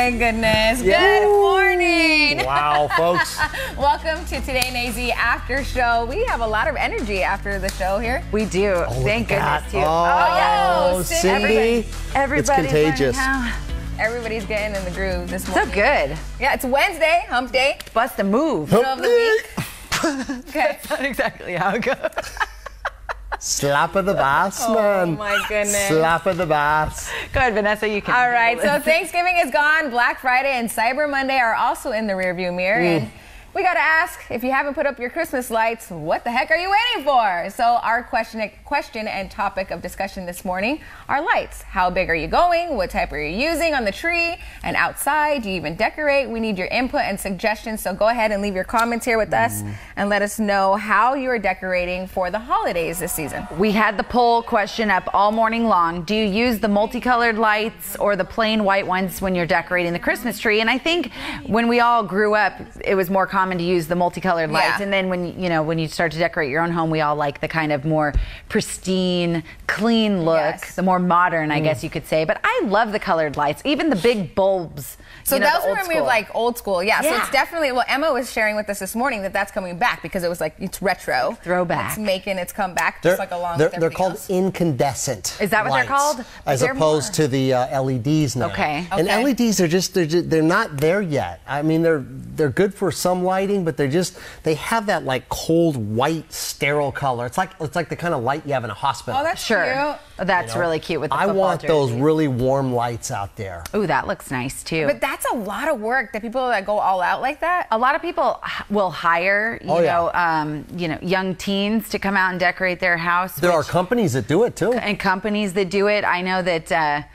my goodness. Good morning. Wow, folks. Welcome to Today in AZ After Show. We have a lot of energy after the show here. We do. Oh, thank goodness, too. Oh, Cindy. Everybody's It's contagious. Everybody's getting in the groove this morning. So good. Yeah, it's Wednesday, hump day. Bust a move. Middle of the week. Okay. That's not exactly how it goes. Slap of the bass, man. Oh my goodness. Slap of the bass. Go ahead, Vanessa, you can. All right, so Thanksgiving is gone. Black Friday and Cyber Monday are also in the rearview mirror. And we got to ask, if you haven't put up your Christmas lights, what the heck are you waiting for? So our question and topic of discussion this morning are lights. How big are you going? What type are you using on the tree and outside? Do you even decorate? We need your input and suggestions. So go ahead and leave your comments here with us and let us know how you are decorating for the holidays this season. We had the poll question up all morning long. Do you use the multicolored lights or the plain white ones when you're decorating the Christmas tree? And I think when we all grew up, it was more common to use the multicolored lights. And then when you start to decorate your own home, we all like the kind of more pristine, clean look, the more modern, I guess you could say. But I love the colored lights, even the big bulbs. So those remind me of like old school. Yeah, so it's definitely, well, Emma was sharing with us this morning that that's coming back because it was like, it's retro. Throwback. It's making its comeback just like along with everything They're called else. incandescent. Is that what lights, they're called? as opposed to the LEDs now. Okay. And LEDs are they're not there yet. I mean, they're good for some lighting, but they have that like cold white sterile color. It's like the kind of light you have in a hospital. Oh, that's cute. That's really cute with the I football want those jerseys. really warm lights out there. Ooh, that looks nice too. But that's a lot of work that people that go all out like that. A lot of people will hire, young teens to come out and decorate their house. There are companies that do it too. And companies that do it. I know that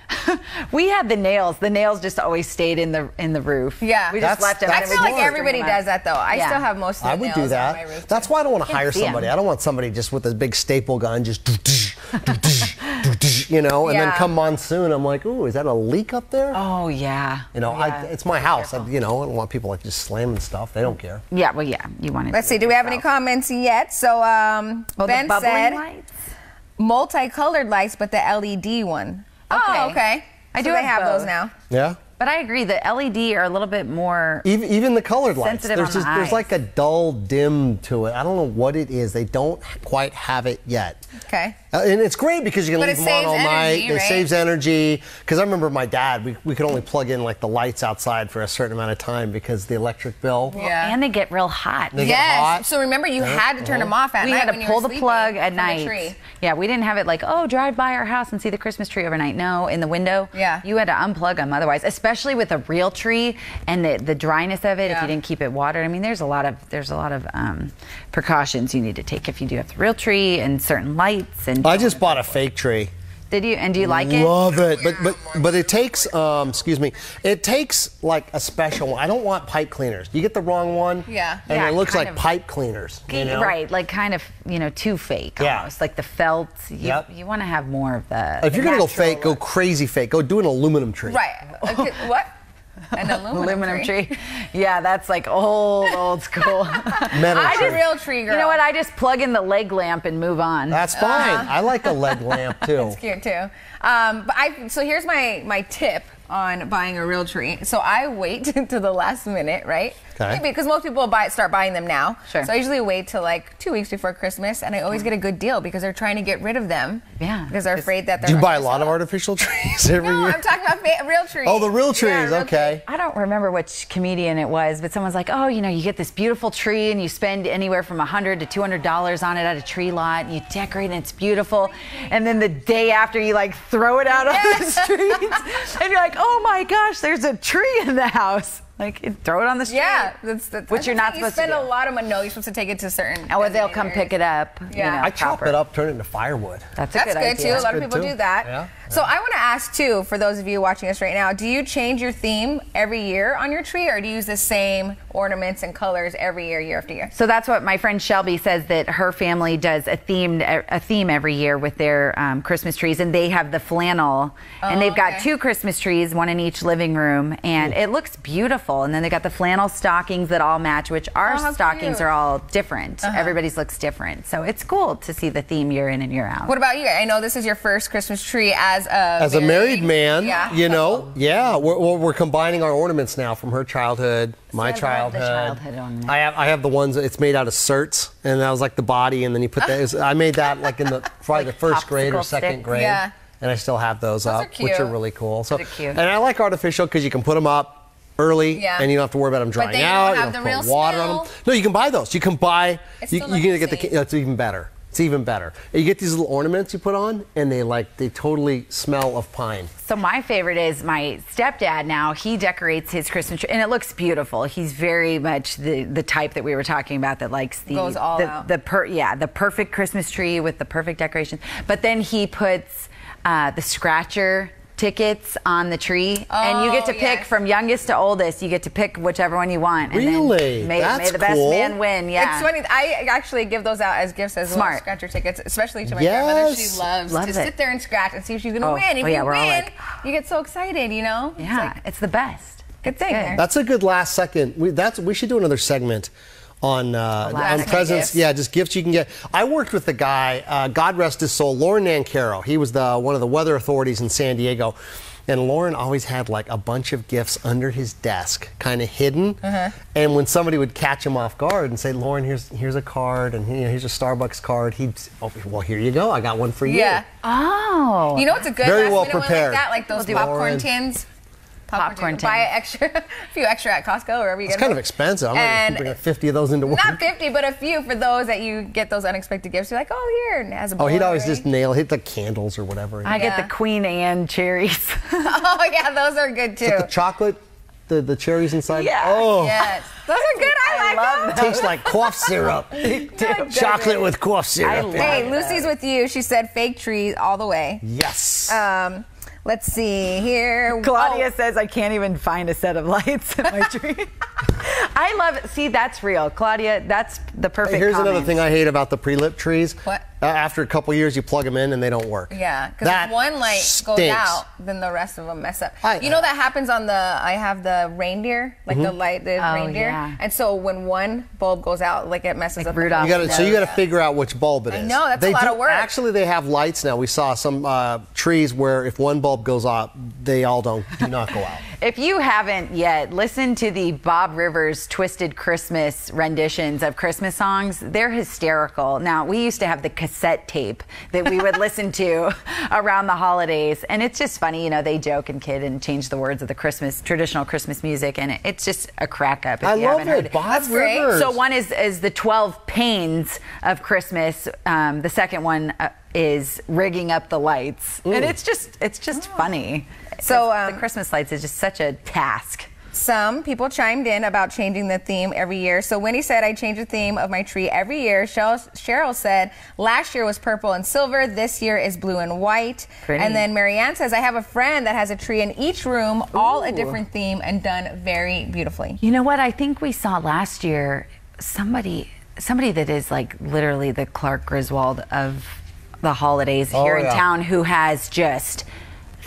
we had the nails. The nails just always stayed in the roof. Yeah. We just left them. I feel like everybody does that though. I still have most of the I would nails do that. on my roof. That's why I don't want to hire see 'em. somebody. I don't want somebody just with a big staple gun just and then come monsoon, I'm like, ooh, is that a leak up there? Oh yeah. It's my house. I don't want people like just slamming stuff. They don't care. Yeah, well, yeah, you want it. Let's see. Do we have any comments yet? So Ben said lights? multicolored lights, but the LED one. Okay. Oh, okay. I do so they have have those both. now. Yeah. But I agree, the LED are a a little bit more Even the colored lights. sensitive on the There's eyes. like a dull dim to it. I don't know what it is. They don't quite have it yet. Okay. And it's great because you can But leave it them on saves all night. energy, It right? saves energy. Because I remember my dad, we could only plug in like the lights outside for a certain amount of time because the electric bill. Yeah. and they get real hot. They get hot. So remember, you had to turn them off at We night had to when you pull were the sleeping plug at from the night. tree. Yeah, we didn't have it like, drive by our house and see the Christmas tree overnight. No, in the window. Yeah. You had to unplug them otherwise, especially with a real tree and the dryness of it. If you didn't keep it watered, I mean, there's a lot of precautions you need to take if you do have the real tree and certain lights. And I just bought a fake tree. Did you? And do you like it? Love it, but it takes it takes like a special one. I don't want pipe cleaners. You get the wrong one, and Yeah, it looks kind like of. pipe cleaners. Right, like kind of too fake almost, like the felt. You want to have more of the. If you're gonna go natural fake, go look. crazy fake. Go do an aluminum tree. Right. Okay, what? An aluminum tree. Yeah, that's like old school. Metal I'm tree. a real tree girl. You know what? I just plug in the leg lamp and move on. That's fine. I like a leg lamp too. It's cute too. So here's my tip on buying a real tree. So I wait to the last minute, right? Okay. Because most people start buying them now. Sure. So I usually wait till like 2 weeks before Christmas, and I always get a good deal because they're trying to get rid of them. Yeah. Because they're afraid that they're. Do you not buy a gonna lot sell of it. artificial trees every No, year? I'm talking about real trees. Oh, the real trees. Yeah, real Okay. I don't remember which comedian it was, but someone's like, you get this beautiful tree and you spend anywhere from $100 to $200 on it at a tree lot, and you decorate and it's beautiful, and then the day after you like throw it out on the streets, and you're like, oh my gosh, there's a tree in the house. Like, throw it on the street. Yeah, which you're not supposed to do. You spend a lot of money. No, you're supposed to take it to certain. Or they'll come pick it up. Yeah. I chop it up, turn it into firewood. That's a That's good good idea. too. A lot of good, people too. do that. Yeah. So I want to ask too, for those of you watching us right now, do you change your theme every year on your tree, or do you use the same ornaments and colors every year after year? So that's what my friend Shelby says, that her family does a theme every year with their Christmas trees, and they have the flannel, and they've got 2 Christmas trees, one in each living room, and it looks beautiful. And then they got the flannel stockings that all match, which our stockings are all different. Everybody's looks different, so it's cool to see the theme year in and year out. What about you? I know this is your first Christmas tree as as a married man, yeah. you know, we're combining our ornaments now from her childhood, my childhood. The childhood ornament. I have the ones that it's made out of certs, and that was like the body, and then you put that. I made that like in probably the first grade or second grade. Yeah. And I still have those up, which are really cool. So, cute. and I like artificial because you can put them up early, and you don't have to worry about them drying out. You don't have have to put water on them. No, you can buy those. You can buy. You can get the. It's even better. It's even better. You get these little ornaments you put on, and they totally smell of pine. So my favorite is my stepdad. Now he decorates his Christmas tree, and it looks beautiful. He's very much the type that we were talking about that likes goes all out. the perfect Christmas tree with the perfect decoration. But then he puts the scratcher tickets on the tree, and you get to pick from youngest to oldest. You get to pick whichever one you want. And really? Then may the best man win. Yeah. It's funny. I actually give those out as gifts as well, scratcher tickets, especially to my grandmother. She loves to sit there and scratch and see if she's going to win. If you win, you get so excited, you know? Yeah, it's the best. Good thing. That's a good last second. We should do another segment on presents. Yeah, just gifts you can get. I worked with the guy, God rest his soul, Lauren Nancaro. He was one of the weather authorities in San Diego. And Lauren always had like a bunch of gifts under his desk, kind of hidden. And when somebody would catch him off guard and say, "Lauren, here's a card, and here's a Starbucks card," he'd, well, here you go. I got one for you. Yeah. Oh. You know what's a good very well last minute prepared. one like that? Like those popcorn tins. Popcorn tins. Buy a few extra at Costco or wherever you get them. It's kind of expensive. I'm going to bring 50 of those into work. Not 50, but a few for those that you get those unexpected gifts. You're like, oh, here, and it has a bowl. Oh, he'd always just hit the candles or whatever. I get the Queen Anne cherries. Oh, yeah, those are good, too. The chocolate, the cherries inside. Yeah. Oh. Yes. Those are good. I like them. Tastes like cough syrup. Chocolate with cough syrup. Hey, Lucy's with you. She said fake trees all the way. Yes. Let's see here. Claudia says I can't even find a set of lights in my tree. I love, see, that's real. Claudia, that's the perfect Here's comment. another thing I hate about the pre-lit trees. What? After a couple years, you plug them in and they don't work. Yeah, because if one light goes out, then the rest of them mess up. You know that happens on I have the reindeer, like the reindeer. Yeah. And so when one bulb goes out, like it messes up. Rudolph. So you got to figure out which bulb it is. I know, that's a lot of work. Actually, they have lights now. We saw some trees where if one bulb goes out, they all do not go out. If you haven't yet, listen to the Bob Rivers Twisted Christmas renditions of Christmas songs. They're hysterical. Now, we used to have the cassette tape that we would listen to around the holidays. And it's just funny, you know, they joke and kid and change the words of the traditional Christmas music. And it's just a crack up if you haven't heard it. Bob Rivers. So one is the 12 Pains of Christmas. The second one is rigging up the lights. And it's just funny. So the Christmas lights is just such a task. Some people chimed in about changing the theme every year. So Winnie said, I change the theme of my tree every year. Cheryl said, last year was purple and silver. This year is blue and white. Pretty. And then Marianne says, I have a friend that has a tree in each room, all a different theme and done very beautifully. You know what? I think we saw last year somebody that is like literally the Clark Griswold of the holidays here in town who has just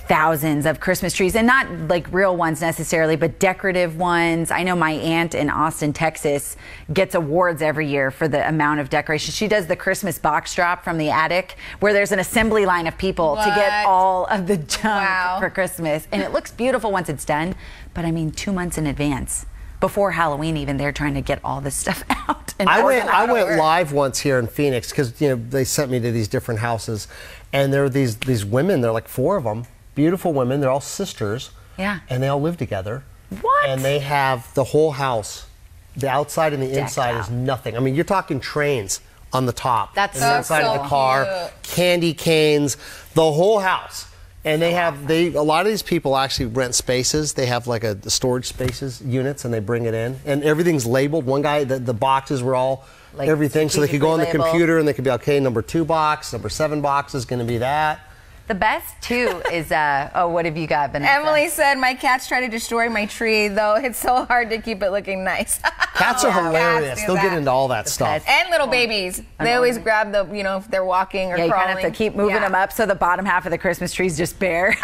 thousands of Christmas trees, and not like real ones necessarily, but decorative ones. I know my aunt in Austin, Texas gets awards every year for the amount of decoration. She does the Christmas box drop from the attic where there's an assembly line of people to get all of the junk for Christmas. And it looks beautiful once it's done, but I mean 2 months in advance. Before Halloween even, they're trying to get all this stuff out. And I went live once here in Phoenix because they sent me to these different houses, and there were these women, there are like 4 of them, beautiful women, they're all sisters. Yeah. And they all live together. What? And they have the whole house, the outside and the inside is nothing. I mean, you're talking trains on the top. That's and the inside of the car, candy canes, the whole house. And a lot of these people actually rent spaces. They have like the storage spaces units, and they bring it in, and everything's labeled. One guy, the boxes were all like everything, so they could go on the computer and they could be okay. Number 2 box, number 7 box is going to be that. The best too is what have you got, Vanessa? Emily said, my cats try to destroy my tree, though it's so hard to keep it looking nice. Cats are hilarious. They'll get into all that stuff. And little babies. They always grab if they're walking or crawling. You kind of have to keep moving them up so the bottom half of the Christmas tree is just bare.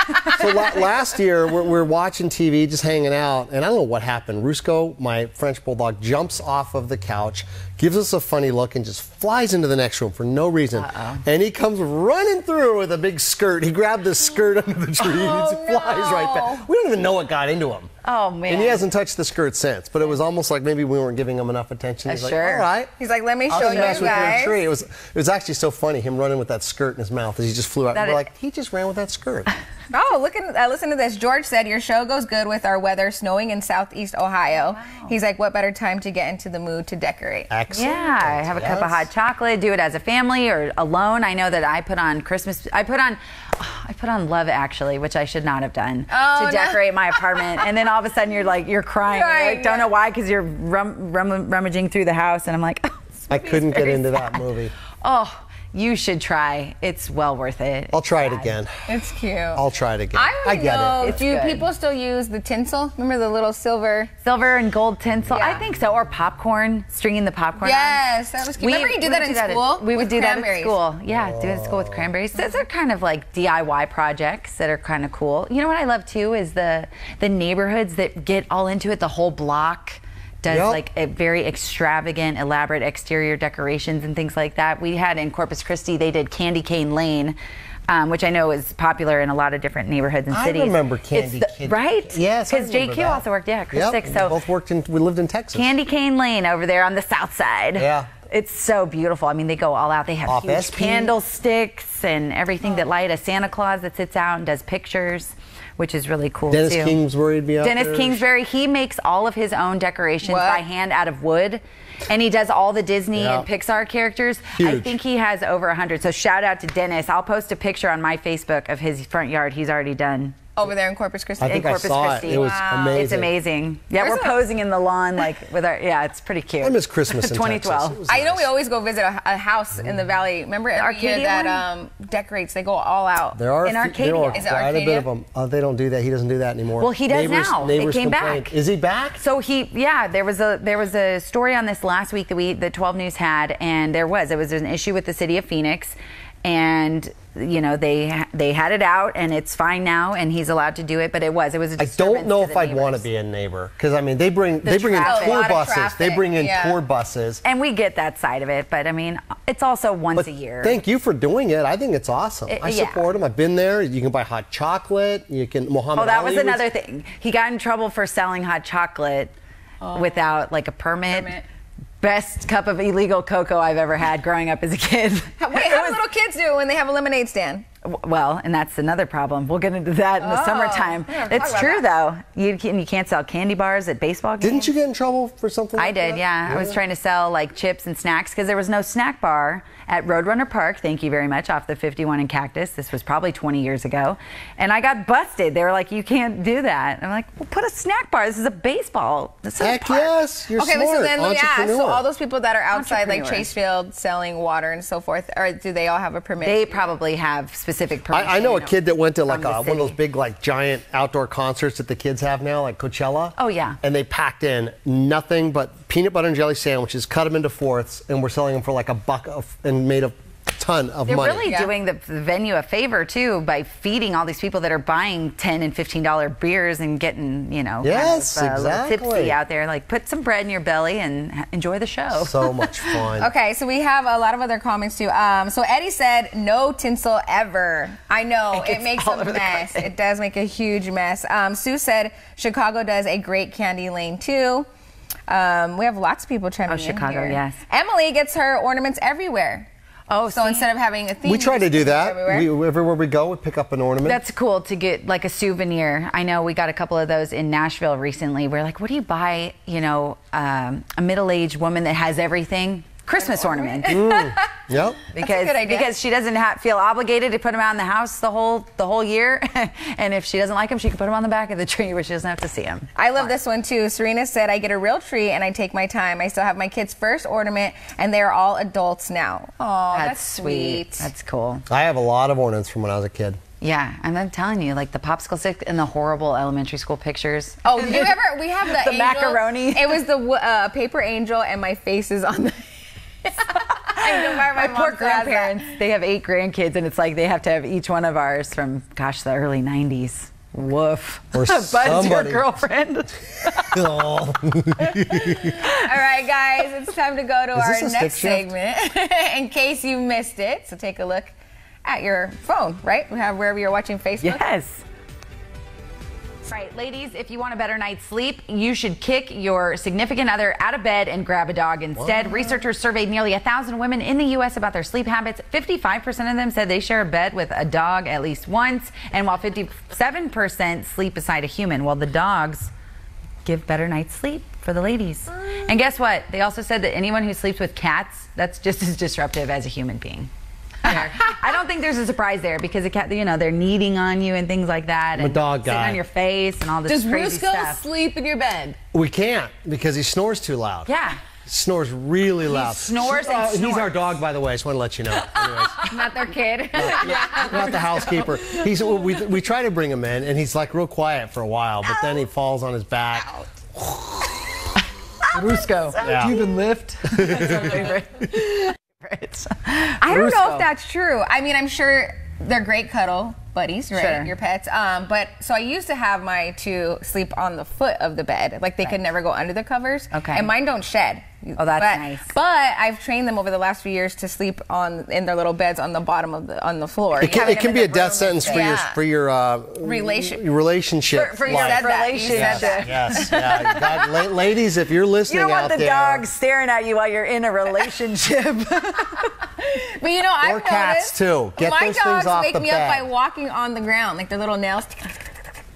So last year, we're watching TV, just hanging out, and I don't know what happened. Rusco, my French bulldog, jumps off of the couch, gives us a funny look, and just flies into the next room for no reason. And he comes running through with a big skirt skirt. He grabbed the skirt under the tree and he flies right back. We don't even know what got into him. Oh, man. And he hasn't touched the skirt since, but it was almost like maybe we weren't giving him enough attention. He's like, all right. He's like, let me show you mess guys. With your tree. It was actually so funny, him running with that skirt in his mouth as he just flew out. We're like, he just ran with that skirt. Oh, listen to this. George said, your show goes good with our weather snowing in southeast Ohio. Wow. He's like, what better time to get into the mood to decorate? Excellent. Yeah, have a cup of hot chocolate, do it as a family or alone. I know that I put on Love Actually, which I should not have done, to decorate my apartment. And then all of a sudden you're crying. Right, don't know why, because you're rummaging through the house. And I'm like, I couldn't get into that movie. Oh, you should try. It's well worth it. I'll try it again. It's cute. I'll try it again. I get it. Do people still use the tinsel? Remember the little silver and gold tinsel? Yeah. I think so. Or popcorn, stringing the popcorn Yes, on. that was cute. Remember you did that in school? We would do that at school. Yeah, do it at school with cranberries. Those are kind of like DIY projects that are kind of cool. You know what I love too is the neighborhoods that get all into it. The whole block does like a very extravagant, elaborate exterior decorations and things like that. We had in Corpus Christi, they did Candy Cane Lane, which I know is popular in a lot of different neighborhoods and cities. I remember Candy Cane. Right? Yes, because JQ also worked, Chris Six. So we both we lived in Texas. Candy Cane Lane over there on the south side. Yeah. It's so beautiful. I mean, they go all out. They have huge candlesticks and everything that light. A Santa Claus that sits out and does pictures, which is really cool Dennis too. Kingsbury would be out Dennis there. Kingsbury, he makes all of his own decorations by hand out of wood. And he does all the Disney and Pixar characters. Huge. I think he has over 100. So shout out to Dennis. I'll post a picture on my Facebook of his front yard he's already done. Over there in Corpus Christi. I think I saw it. It was amazing. It's amazing. Yeah, we're posing in the lawn like with our. Yeah, it's pretty cute. I miss Christmas in 2012. Texas. I know we always go visit a house in the valley. Remember every year that decorates? They go all out. There are in Arcadia. There are Is it quite Arcadia? a bit of them. They don't do that. He doesn't do that anymore. Well, he does now. It came back. Is he back? So there was a story on this last week that the 12 News had, and it was an issue with the city of Phoenix, and you know they had it out, and it's fine now, and he's allowed to do it. But it was a disturbance. I don't know if I'd neighbors. want to be a neighbor, because I mean they bring in tour buses. They bring in tour buses, and we get that side of it. But I mean, it's also once a year. Thank you for doing it. I think it's awesome. I support him. I've been there. You can buy hot chocolate. You can Muhammad that Ali was another thing. He got in trouble for selling hot chocolate without like a permit. Best cup of illegal cocoa I've ever had growing up as a kid. Wait, how do little kids do when they have a lemonade stand? Well, and that's another problem. We'll get into that in the summertime. It's true, though. You can't sell candy bars at baseball games. Didn't you get in trouble for something like that? I did, yeah. I was trying to sell like chips and snacks because there was no snack bar at Roadrunner Park, thank you very much, off the 51 in Cactus. This was probably 20 years ago. And I got busted. They were like, you can't do that. I'm like, well, put a snack bar. This is a baseball. This is a park. Yes, you're smart. So then let me ask, so all those people that are outside like Entrepreneurs. Chase Field selling water and so forth, or do they all have a permit? They probably have specific permission. I know a kid that went to like from the one of those big like giant outdoor concerts that the kids have now, like Coachella. Oh, yeah. And they packed in nothing but peanut butter and jelly sandwiches, cut them into fourths, and we're selling them for like $1 and made a ton of money. They're really doing the venue a favor too by feeding all these people that are buying $10 and $15 beers and getting, yes, kind of, exactly. tipsy out there. Like, put some bread in your belly and enjoy the show. So much fun. Okay, so we have a lot of other comments too. So Eddie said, no tinsel ever. I know, it makes a mess. It does make a huge mess. Sue said, Chicago does a great candy lane too. We have lots of people trying to Chicago, yes. Emily gets her ornaments everywhere. Oh, so instead of having a theme, we try to do that. Everywhere. Everywhere we go, we pick up an ornament. That's cool to get like a souvenir. I know we got a couple of those in Nashville recently. We're like, what do you buy? A middle-aged woman that has everything. Christmas ornament. Yep. Because she doesn't feel obligated to put them out in the house the whole year, and if she doesn't like them, she can put them on the back of the tree where she doesn't have to see them. I love this one too. Serena said, I get a real tree and I take my time. I still have my kids' first ornament, and they are all adults now. Oh, that's sweet. That's cool. I have a lot of ornaments from when I was a kid. Yeah, and I'm telling you, like the popsicle stick and the horrible elementary school pictures. Oh, do you ever? We have the angel, macaroni. It was the paper angel, and my face is on the. I know my poor grandparents. They have 8 grandkids, and it's like they have to have each one of ours from, the early 90s. Woof. Or Bud's your girlfriend. All right, guys, it's time to go to our next segment in case you missed it. So take a look at your phone, right? We have wherever you're watching Facebook. Yes. Right, ladies, if you want a better night's sleep, you should kick your significant other out of bed and grab a dog instead. What? Researchers surveyed nearly 1,000 women in the U.S. about their sleep habits. 55% of them said they share a bed with a dog at least once, and while 57% sleep beside a human, well, the dogs give better night's sleep for the ladies. And guess what? They also said that anyone who sleeps with cats, that's just as disruptive as a human being. I don't think there's a surprise there because the cat, you know, they're kneading on you and things like that. I'm a dog guy. Sitting on your face and all this crazy stuff. Does Rusco sleep in your bed? We can't because he snores too loud. Yeah. He snores really loud. He snores and snores. He's our dog, by the way. I just want to let you know. Anyways. Not their kid. Not the housekeeper. We try to bring him in, and he's like real quiet for a while, but then he falls on his back. Rusco, do you even lift? That's our favorite. I don't know if that's true. I mean, I'm sure they're great cuddle buddies, right? Sure. Your pets. But so I used to have my two sleep on the foot of the bed. Like they could never go under the covers. Okay. And mine don't shed. Oh, that's nice. But I've trained them over the last few years to sleep in their little beds on the bottom of the floor. It can be a death sentence for your relationship. For your relationship. Yes. Yeah. God, ladies, if you're listening out there. You don't want the dog staring at you while you're in a relationship. But you know, I've cats too. Get my those things dogs off wake the me bed. up by walking on the ground, like their little nails.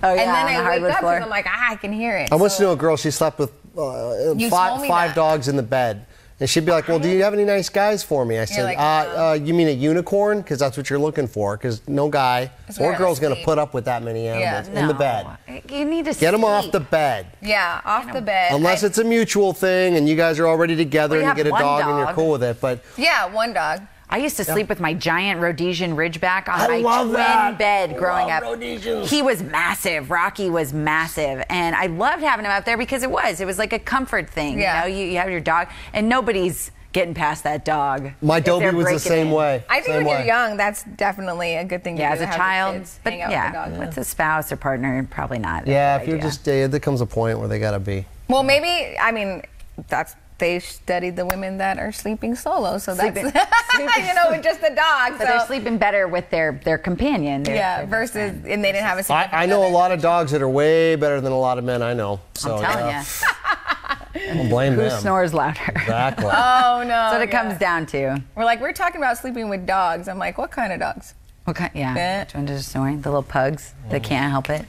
Oh, yeah, and then I wake up floor. and I'm like, I can hear it. I once knew a girl, she slept with five dogs in the bed. And she'd be like, well, do you have any nice guys for me? I said, like, no. You mean a unicorn? Because that's what you're looking for. Because no guy or girl's going to put up with that many animals in the bed. You need to get them off the bed. Yeah, off the bed. Unless it's a mutual thing and you guys are already together and you get a dog and you're cool with it. But yeah, one dog. I used to sleep with my giant Rhodesian Ridgeback on my twin bed growing up. Rhodesians. He was massive. Rocky was massive. And I loved having him out there because it was like a comfort thing. Yeah. You know, you have your dog and nobody's getting past that dog. My Dobie was the same way. I think when you're young, that's definitely a good thing to do. As a child. But yeah, with a spouse or partner, probably not. Yeah, if you're just, there comes a point where they got to be. Well, maybe, I mean, they studied the women that are sleeping solo, so that's you know, with just the dog. But they're sleeping better with their companion. Versus, and they didn't have a significant I know other. a lot of dogs that are way better than a lot of men I know. So, I'm telling you. I don't blame them. Who snores louder? Exactly. Oh, no. That's what it comes down to. We're talking about sleeping with dogs. I'm like, what kind of dogs? What kind? Yeah. Which ones are snoring? The little pugs that can't help it.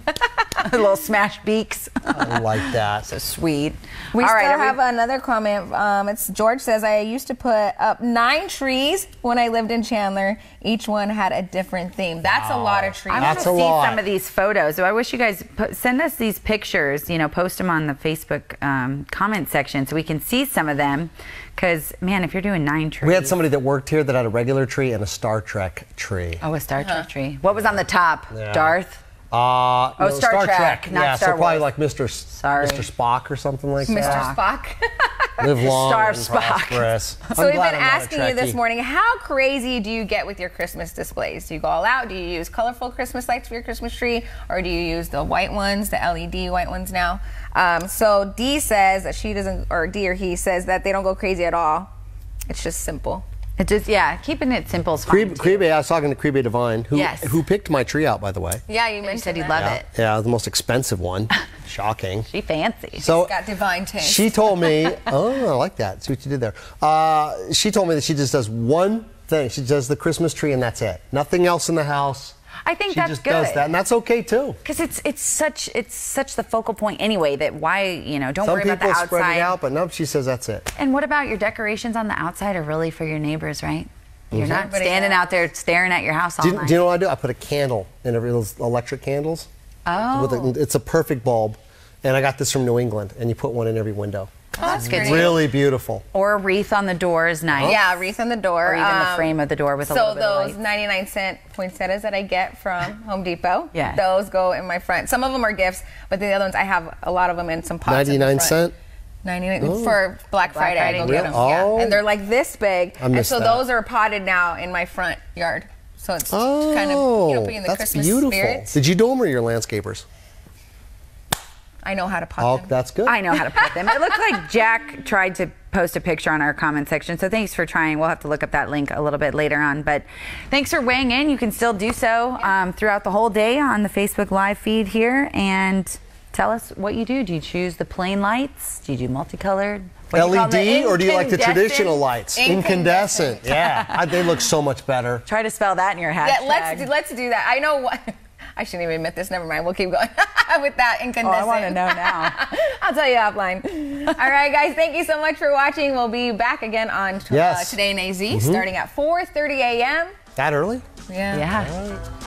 The little smashed beaks. I like that. So sweet. We still have another comment. It's George says, I used to put up 9 trees when I lived in Chandler. Each one had a different theme. That's a lot of trees. I want to see some of these photos. So I wish you guys send us these pictures. You know, post them on the Facebook comment section so we can see some of them. Because, man, if you're doing 9 trees. We had somebody that worked here that had a regular tree and a Star Trek tree. Oh, a Star Trek tree. What was on the top? Yeah. Darth? No, Star Trek, not Star so probably Wars. like Mr. Spock or something like Mr. that. Spock. Live long Star and Spock. prosperous. So we've been asking you this morning, how crazy do you get with your Christmas displays? Do you go all out? Do you use colorful Christmas lights for your Christmas tree? Or do you use the white ones, the LED white ones now? So D says that she doesn't, or D or he says that they don't go crazy at all. It's just simple. It just, keeping it simple is fine. Crebe, I was talking to Crebe Divine, who picked my tree out, by the way. Yeah, you mentioned said he'd that. love it. Yeah, the most expensive one. Shocking. She fancy. So she's got divine taste. She told me, oh, I like that. See what you did there. She told me that she just does one thing. She does the Christmas tree and that's it. Nothing else in the house. I think she that's just good. does that, and that's okay too. Because it's such the focal point anyway that why don't worry about the outside. Some people spread it out, but nope, she says that's it. And what about your decorations on the outside are really for your neighbors, right? You're not standing out there staring at your house all night. Do you know what I do? I put a candle in every those electric candles. Oh. It's a perfect bulb, and I got this from New England, and you put one in every window. Oh, that's good. Really beautiful. Or a wreath on the door is nice. Yeah, a wreath on the door. Or even the frame of the door with a little bit of light. So those 99-cent poinsettias that I get from Home Depot, yeah, those go in my front. Some of them are gifts, but the other ones, I have a lot of them in some pots 99 cent? 99 for Black Friday. I go get them. Oh. Yeah. And they're like this big. And so that. those are potted now in my front yard. So it's kind of putting the that's Christmas beautiful. spirit. Did you do them or your landscapers? I know how to pot them. That's good. I know how to pot them. It looked like Jack tried to post a picture on our comment section. So thanks for trying. We'll have to look up that link a little bit later on. But thanks for weighing in. You can still do so throughout the whole day on the Facebook Live feed here. And tell us what you do. Do you choose the plain lights? Do you do multicolored? LED, or do you like the traditional lights? Incandescent. Yeah, they look so much better. Try to spell that in your hashtag. Yeah, let's do that. I know what. I shouldn't even admit this. Never mind. We'll keep going with that incandescent. Oh, I want to know now. I'll tell you offline. All right, guys. Thank you so much for watching. We'll be back again on Today in AZ starting at 4:30 a.m. That early? Yeah.